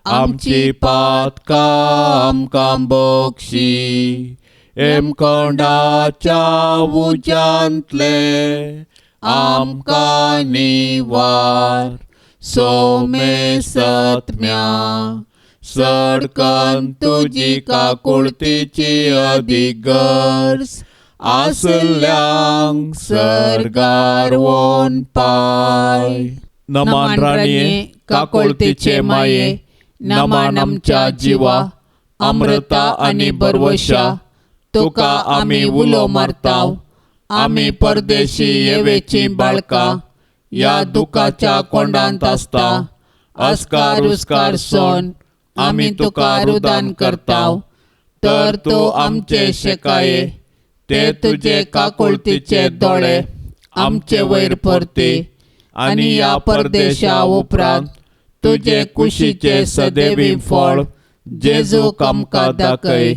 आमची पातकां आमकां बोगशी एमकोंडाच्या उज्यांतले आमकां निवार सोमे सत्म्या सडकन तुजी काकुळतीची अधिगर्स आसल्यांक सरगार वोन पाय. नमान राणये काकुळतीचे माये नमान आमच्या जिवा अमृता आनी बरवशा तुका आमी उलो मारताव. आमी परदेशी येवेची बाळकां या दुखाच्या कोंडांत आसता. अस्कार उस्कार सोन आमी तुका रुदान करताव. तर तूं आमचे शेकाये ते तुजे काकुळतीचे दोळे आमचे वयर परती आनी या परदेशा उपरांत तुजे कुशीचे सदैवी फळ जेजूक आमकां दाखय.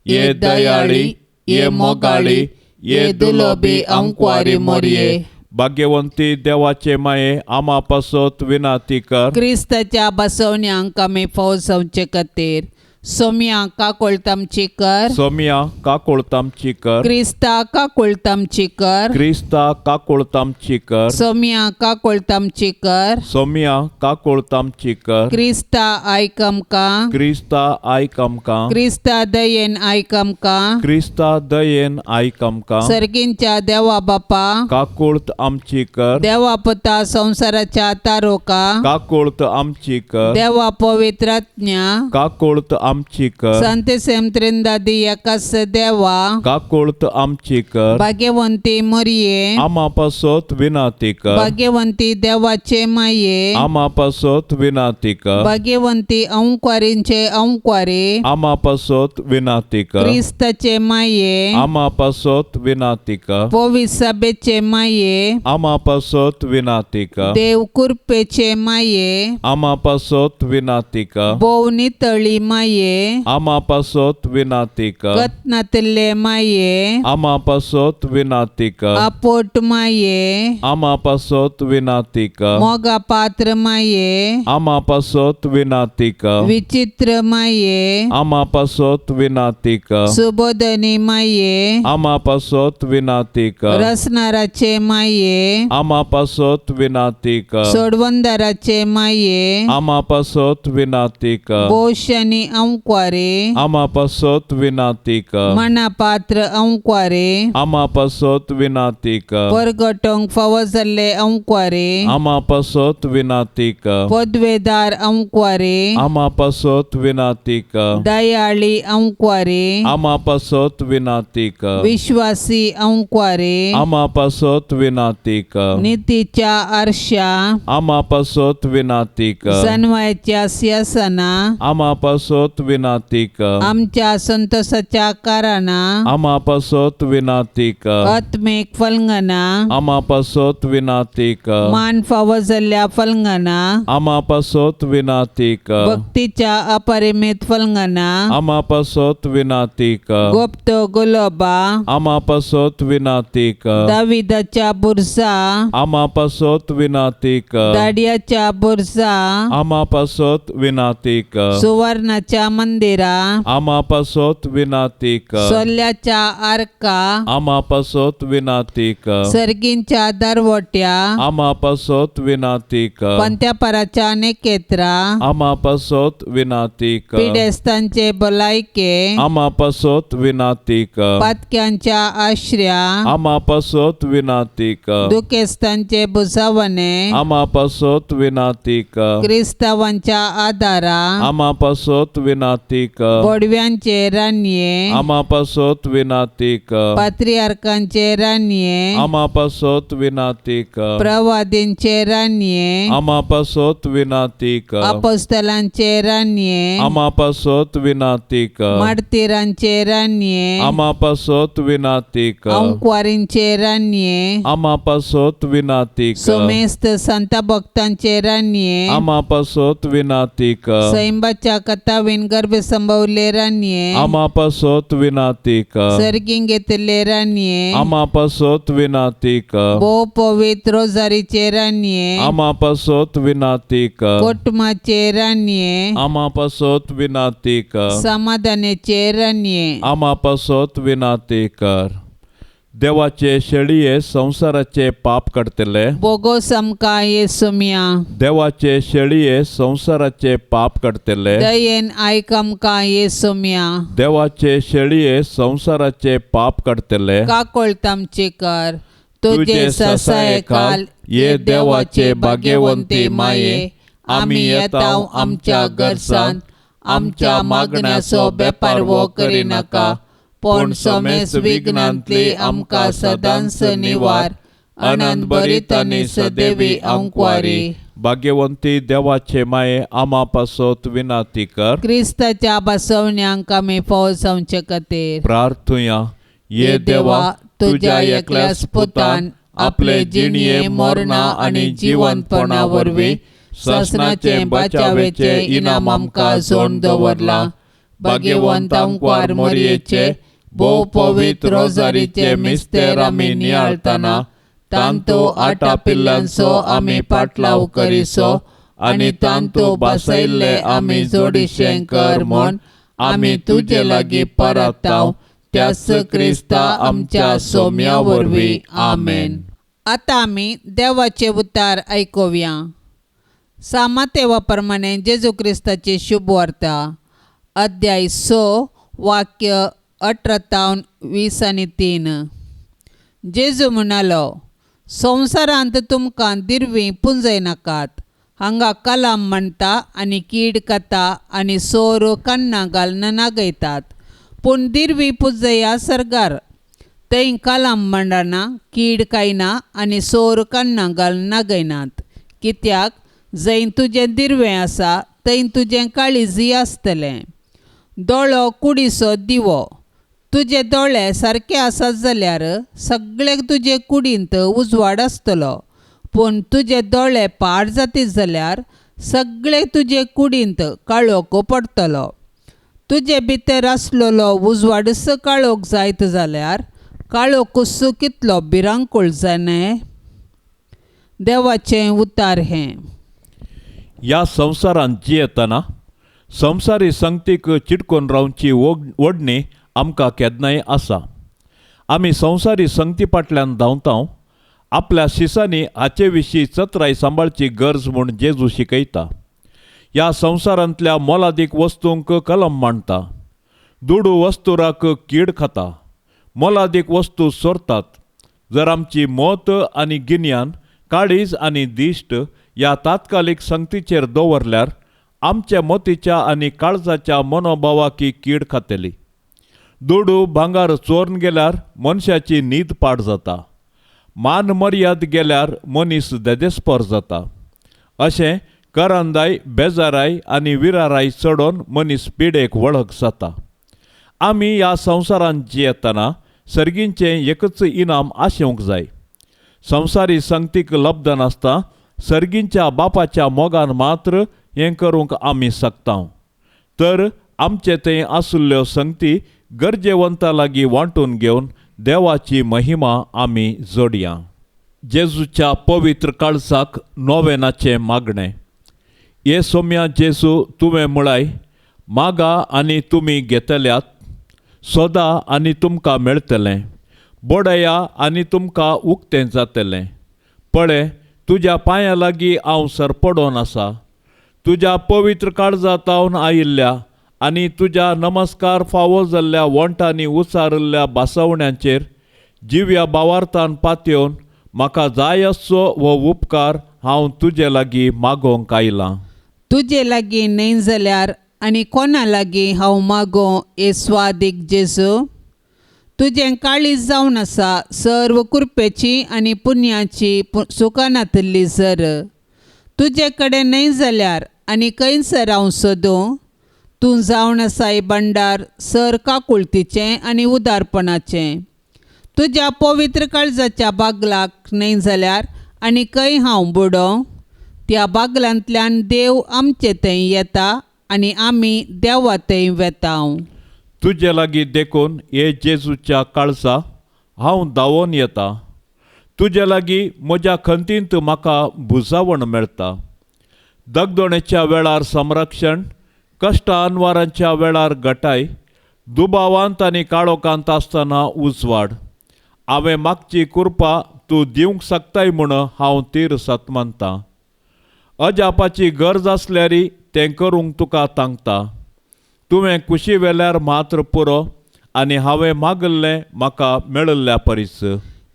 ये दयाळी ये मोगाळी ये दुलोबी अंकवारी मोरये. भाग्यवंती देवाचे माये आम्हा पासत विनाती कर. क्रिस्ताच्या बसवण्यांक आमी फौजवचे खातीर सोम्या काकुळतामची कर. सोम्या काकुळतामची कर. क्रिस्ता काकुळतामची कर. क्रिस्ता काकुळतामची कर. सोम्या काकुळतामची कर. सोम्या काकुळतामची कर. क्रिस्ता आयक आमकां. क्रिस्ता आयक आमकां. क्रिस्ता दयेन आयक आमकां. क्रिस्ता दयेन आयक आमकां. सर्गींच्या देवा बापा काकुळत आमची कर. देवा पुता संवसाराच्या तारोका काकुळत आमची कर. देवा पवित्र आत्म्या काकुळत आमची कर. Sante semtrindadi yakas देवा काकुळत आमची कर. भाग्यवंती मरिये आम्हापासोत विनाती कर. भाग्यवंती देवाचे माये आम्हापासोत विनाती कर. भाग्यवंती औंक्वारींचे औंक्वारे आम्हापासोत विनाती कर. क्रिस्ताचे माये आम्हापासोत विनाती कर. पोविसाबेचे माये आम्हापासोत विनाती कर. देव कुरपेचे माये आम्हापासोत विनाती कर. बोवनी तळी माये आम्हापासोत विनाती कर. कतनातले माये आम्हापासोत विनाती कर. आपोट माये आम्हापासोत विनाती कर. मोगा पात्र माये आम्हापासोत विनाती कर. विचित्र माये आम्हापासोत विनाती कर. सुबोधनी माये आम्हापासोत विनाती कर. रसनाराचे माये आम्हापासोत विनाती कर. सोडवंदाराचे माये आम्हापासोत विनाती कर. बोशनी औंक्वारे आम्हापासोत विनाती कर. मनापात्र औंक्वारे आम्हापासोत विनाती कर. परगटोंग फवजल्ले औंक्वारे आम्हापासोत विनाती कर. पदवेदार औंक्वारे आम्हापासोत विनाती कर. दयाळी औंक्वारे आम्हापासोत विनाती कर. विश्वासी औंक्वारे आम्हापासोत विनाती कर. नीतीच्या आरशा आम्हापासोत विनाती कर. सनवायच्या सिंहासना आम्हापासोत विनाती कर. आमच्या संतोषाच्या कारणा आम्हापासोत विनाती कर. आत्मिक फलंगना आम्हापासोत विनाती कर. मान फवजल्ल्या फलंगना आम्हापासोत विनाती कर. भक्तीच्या अपरिमित फलंगना आम्हापासोत विनाती कर. गुप्त गुलोबा आम्हापासोत विनाती कर. दाविदाच्या बुरसा आम्हापासोत विनाती कर. दाडियाच्या बुरसा आम्हापासोत विनाती कर. सुवर्णाच्या मंदिरा आम्हापासोत विनाती कर. सोल्याच्या आरका आम्हापासोत विनाती कर. सर्गींच्या दरवट्या आम्हापासोत विनाती कर. पंत्यापराच्या नेकेत्रा आम्हापासोत विनाती कर. पिडेस्तांचे बोलायके आम्हापासोत विनाती कर. पातक्यांच्या आश्र्या आम्हापासोत विनाती कर. दुखेस्तांचे बुसावणे आम्हापासोत विनाती कर. क्रिस्तावांच्या आदारा आम्हापासोत विनाती कर. बोडव्यांचे रान्ये आम्हापासोत विनाती कर. पात्रियार्कांचे रान्ये आम्हापासोत विनाती कर. प्रवादींचे रान्ये आम्हापासोत विनाती कर. अपोस्तलांचे रान्ये आम्हापासोत विनाती कर. माडतीरांचे रान्ये आम्हापासोत विनाती कर. औंक्वारींचे रान्ये आम्हापासोत विनाती कर. सोमेस्त संत भक्तांचे रान्ये आम्हापासोत विनाती कर. सैंबाच्या कथावीन गर्भ संभवले रान्ये आम्हापासोत विनाती कर. सर्गिंगेतले रान्ये आम्हापासोत विनाती कर. बो पवित्र रोजारीचे रान्ये आम्हापासोत विनाती कर. कोटमाचे रान्ये आम्हापासोत विनाती कर. समाधानाचे रान्ये आम्हापासोत विनाती कर. देवाचे शेळये संसाराचे पाप काडतले. बोगो समका येसुम्या देवाचे शेळये संसाराचे पाप काडतले. दयेन आयकमका येसुम्या देवाचे शेळये संसाराचे पाप काडतले. का कोळतामचे कर तुझे ससाय काल ये देवाचे भाग्यवंती माये. आम्ही येताव आमच्या गरजांत. आमच्या मागण्याचो बेपार वो करी नाका. पण समेस विघ्नांतली आमकां सदांच निवार. अनंत बरीत आनी सदेवी औंक्वारी. भाग्यवंती देवाचे माये आम्हापासोत विनाती कर. क्रिस्ताच्या बसवण्यांक आमी फवसावचे खातीर प्रार्थुया. ये देवा तुझ्या एकल्याच पुतान आपले जिणये मोरणा आनी जिवंतपणा वरवीं ससनाचे बचावेचे इनाम आमकां जोड दवरला. भाग्यवंत औंक्वार मोरयेचे भोव पवित्र रोजारीचे मिस्तेर आमी नियाळतना तांतू आटा पिल्लांचो आमी पाटलाव करिसो आनी तांतू बसयल्ले आमी जोडिशें कर म्हूण आमी तुजे लागीं परताव. त्याच क्रिस्ता आमच्या सोम्या वरवीं. आमेन. आतां आमी देवाचे उतार आयकुया. सामातेवा प्रमाणे जेजू क्रिस्ताची शुभ वार्ता अध्याय 6 वाक्य 18-20-3. जेजू म्हणालो, संवसारांत तुमकां दिरवीं पुंजय नाकात. हांगा कलाम म्हणटा आनी कीड खाता आनी सोर कन्नां घालून नागयतात. पूण दिरवी पुजया सरगार थंय कलाम म्हणना कीड खायना आनी सोर कन्नां घालून नागयनात. कित्याक जंय तुजें दिरवें आसा थंय तुजें काळीजय आसतलें. दोळो कुडीचो दिवो. तुजे दोळे सारके आसात जाल्यार सगळे तुजे कुडींत उजवाड आसतलो. पूण तुजे दोळे पाड जातीत जाल्यार सगळे तुजे कुडींत काळोख पडटलो. तुजे भितर आसलेलो उजवाडस काळोख जायत जाल्यार काळोखूच कितलो भिरांकूळ जाणे. देवाचें उतार हें. ह्या संवसारांत जियेतना संवसारी संगतीक चिडकोन रावची ओडणी आमकां केन्नाय आसा. आमी संवसारी संगती फाटल्यान धांवतां. आपल्या शिसांनी हाचे विशीं चतराय सांबाळची गरज म्हूण जेजू शिकयता. ह्या संवसारांतल्या मोलादीक वस्तूंक कलम मांडटा. दुडू वस्तुराक कीड खाता. मोलादीक वस्तू सोरतात. जर आमची मोत आनी गिन्यान काळीज आनी दिश्ट ह्या तात्कालीक संगतीचेर दवरल्यार आमच्या मोतीच्या आनी काळजाच्या मनोभावाकी कीड खातली. दुडू भांगार चोरून गेल्यार मनशाची न्हीद पाड जाता. मान मर्याद गेल्यार मनीस देदेस्पर जाता. अशें करंदाय बेजाराय आनी विराराय चडोवन मनीस पिडेक वळख जाता. आमी ह्या संवसारांत जियेतना सर्गींचें एकच इनाम आसूंक जाय. संवसारी संगतीक लब्ध नासता सर्गींच्या बापाच्या मोगान मात्र हें करूंक आमी शकता. तर आमचे थंय आसुल्ल्यो संगती गरजेवंता लागीं वांटून घेवन देवाची महिमा आमी जोडया. जेजूच्या पवित्र काळजाक नोवेनाचें मागणें. हे सोम्या जेजू तुवें म्हळाय, मागा आनी तुमी घेतल्यात, सोदा आनी तुमकां मेळटलें, बोडया आनी तुमकां उक्तें जातलें. पळय, तुज्या पांयां लागीं हांव सरपडोन आसा. तुज्या पवित्र काळजांत हांव आयिल्ल्या आनी तुज्या नमस्कार फावो जाल्ल्या वंटांनी उसारिल्ल्या बासवण्यांचेर जिव्या भावार्थान पातयेवन म्हाका जाय आसचो हो उपकार हांव तुजे लागीं मागोवंक आयलां. तुजे लागीं न्हय जाल्यार आनी कोणा लागीं हांव मागों हे स्वादीक जेजू. तुजें काळीज जावन आसा सर्व कृपेची आनी पुण्याची सुकानांतली झर. तुजे कडेन न्हय जाल्यार आनी खंयसर हांव सोदूं. तूं जावन आसाय भंडार सर काकुळतीचें आनी उदारपणाचें. तुज्या पवित्र काळजाच्या बागलाक न्हय जाल्यार आनी खंय हांव बुडों. त्या बागलांतल्यान देव आमचे थंय येता आनी आमी देवा थंय वेता. तुजे लागीं देखून हे जेजूच्या काळजा हांव धांवोन येता. तुजे लागीं म्हज्या खंतींत म्हाका बुजावण मेळटा. दगदोणेच्या वेळार संरक्षण, कश्ट अनवारांच्या वेळार घटाय, दुबावांत आनी काळोखांत आसतना उजवाड. हांवें मागची कृपा तूं दिवंक शकताय म्हूण हांव तीर सतमनतां. अजापाची गरज आसल्यारी तें करूंक तुका तांगता. तुवें कुशी वेल्यार मात्र पुरो आनी हांवें मागल्लें म्हाका मेळिल्ल्या परीस.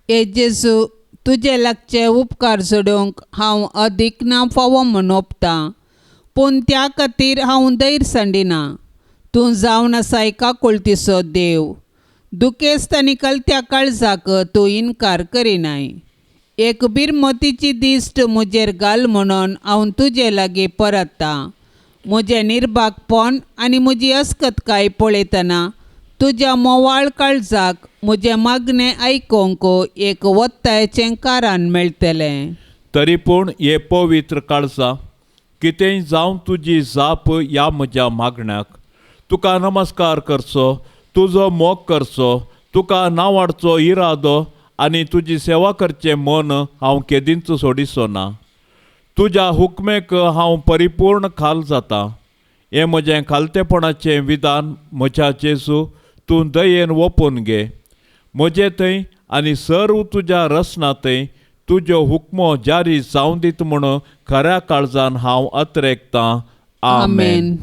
हे जेजू, तुजे लागचे उपकार जोडूंक हांव अदीक ना फावो म्हूण ओंपतां. पूण त्या खातीर हांव दैर सांडिना. तूं जावन आसाय काकुळतीचो देव. दुखेस्त आनी कलत्या काळजाक तूं इन्कार करिनाय. एक बिरमोतीची दिश्ट म्हजेर घाल म्हणून हांव तुजे लागीं परतां. म्हजें निर्भागपण आनी म्हजी अस्कतकाय पळयतना तुज्या मोवाळ काळजाक म्हजें मागणें आयकोंक एक वत्तायेचें कारण मेळटलें. तरी पूण हे पवित्र काळजा कितेंय जावं तुजी जाप ह्या म्हज्या मागण्याक. तुका नमस्कार करचो, तुजो मोग करचो, तुका नांवाडचो इरादो आनी तुजी सेवा करचें मन हांव केदींच सोडिचो ना. तुज्या हुकमेक हांव परिपूर्ण खाल जाता. हें म्हजें खालतेपणाचें विधान म्हज्या जेजू तूं दयेन ओपून घे. म्हजे थंय आनी सर्व तुज्या रसना थंय तुज्यो हुकमो जारी जावं दीत म्हूण खऱ्या काळजान हांव अत्रेकतां. आमेन.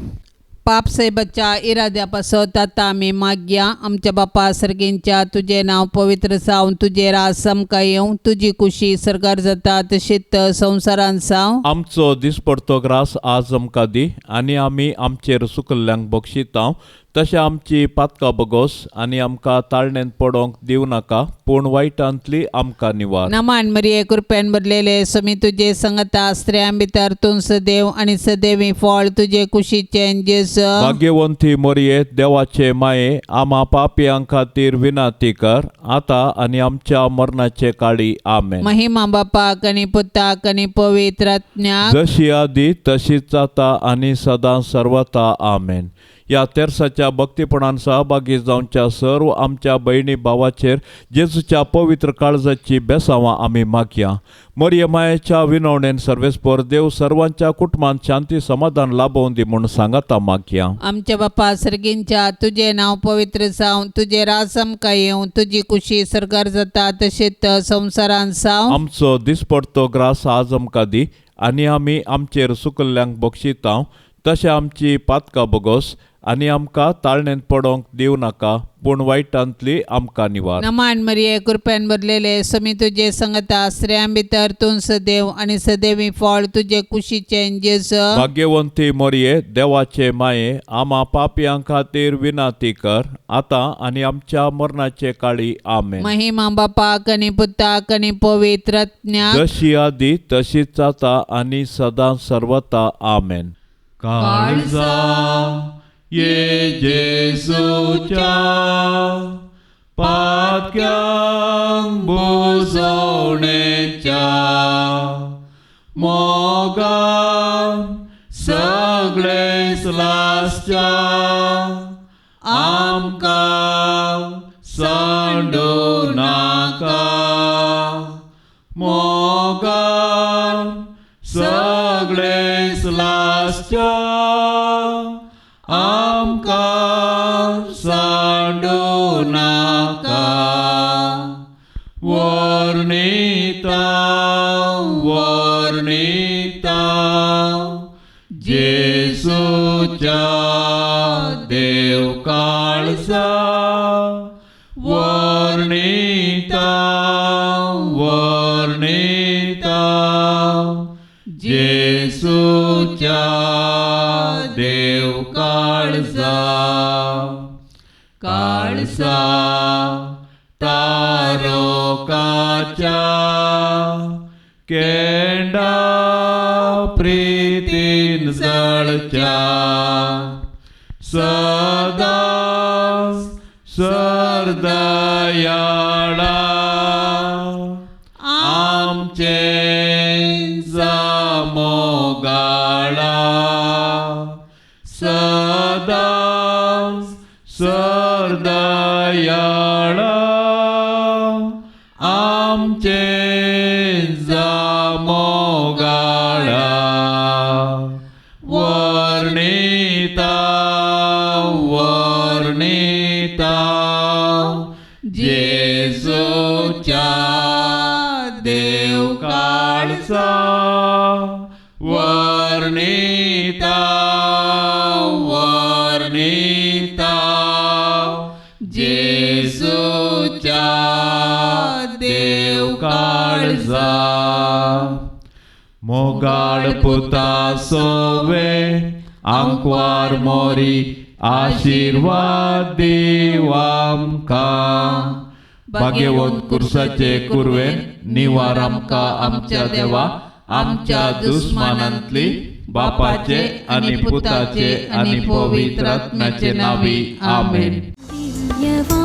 पाप सैबाच्या इराद्यापासत आता आमी मागया. आमच्या बापा सर्गींच्या तुझे नाव पवित्र जावन तुझे राज समका येवं. तुझी कुशी सरकार जाता तशीच संवसारान जावं. आमचो दिसपडतो ग्रास आज आमकां दी आनी आमी आमचेर सुकल्ल्यांक बक्षितांव. तशें आमची पातकां बगोस आनी आमकां ताळणेंत पडोंक दिवं नाका पूण वायटांतली आमकां निवार. नमान मरिये कृपेन भरलेले समी तुझे संगता स्त्रियां भितर तूं सदैव आनी सदैवी फळ तुझे कुशीचें जेजू. भाग्यवंती मोरये देवाचे माये आमा पापयां खातीर विनाती कर आतां आनी आमच्या मरणाचे काळी आमेन. महिमा बापाक आनी पुताक आनी पवित्र आत्म्याक जशी आदी तशीच आता आनी सदां सर्वता आमेन. या तेरसाच्या भक्तीपणान सहभागी जावच्या सर्व आमच्या भयणी भावाचेर जेजूच्या पवित्र काळजाची बेसांवां आमी मागया. मरिये मायेच्या विनवणेन सर्वेस्पर देव सर्वांच्या कुटुंबांत शांती समाधान लाभोवन दी म्हूण सांगाता मागया. आमच्या बापा सर्गींच्या तुझे नाव पवित्र जावं तुझे राज समका येवं. तुझी कुशी सरकार जाता तशीच संवसारान जावं. आमचो दिसपडतो ग्रास आज आमकां दी आनी आमी आमचेर सुकल्ल्यांक बक्षितांव. तशें आमची पातकां बगोस आनी आमकां ताळणेंत पडोंक दिवं नाका पूण वायटांतली आमकां निवार. नमान मरिये कृपेन भरलेले समी तुझे संगता स्त्रियां भितर तूं सदैव आनी सदैवी फळ तुझे कुशीचें जेजू. भाग्यवंती मोरये देवाचे माये आमा पापयां खातीर विनाती कर आतां आनी आमच्या मरणाचे काळी आमेन. महिमा बापाक आनी पुताक आनी पवित्र आत्म्याक जशी आदी तशीच आता आनी सदां सर्वता आमेन. काळजा ये जेजूच्या पातक्यांक बुजवणेच्या मोगान सगळे स्लासच्या आमकां सांडू नाका. मोगान सगळे स्लासच्या आमकां सांडू नाका. वर्णिता वर्णिता जेजूच्या देव काळजा. वर्णिता वर्णिता जेजूच्या देव काळजा. काळजा तारोकाच्या केंडा प्रीतीन जळच्या. सदा सरदयाळा आमचे मोगाळा. सदा सरदयाळा आमचे मोगाळा. वर्णिता वर्णिता जेजूच्या देव काळजा. वर्णिता वर्णिता जेजूच्या देव काळजा. मोगाळ पुता सोवे आंकवार मोरी आशीर्वाद दिव आमकां. भाग्यवंत कुर्साचे कुरवेन निवार आमकां आमच्या देवा. आमच्या दुस्मानांतली बापाचे आनी पुताचे आनी पवित्र आत्म्याचे नावी आमेन. दिव्यवाणी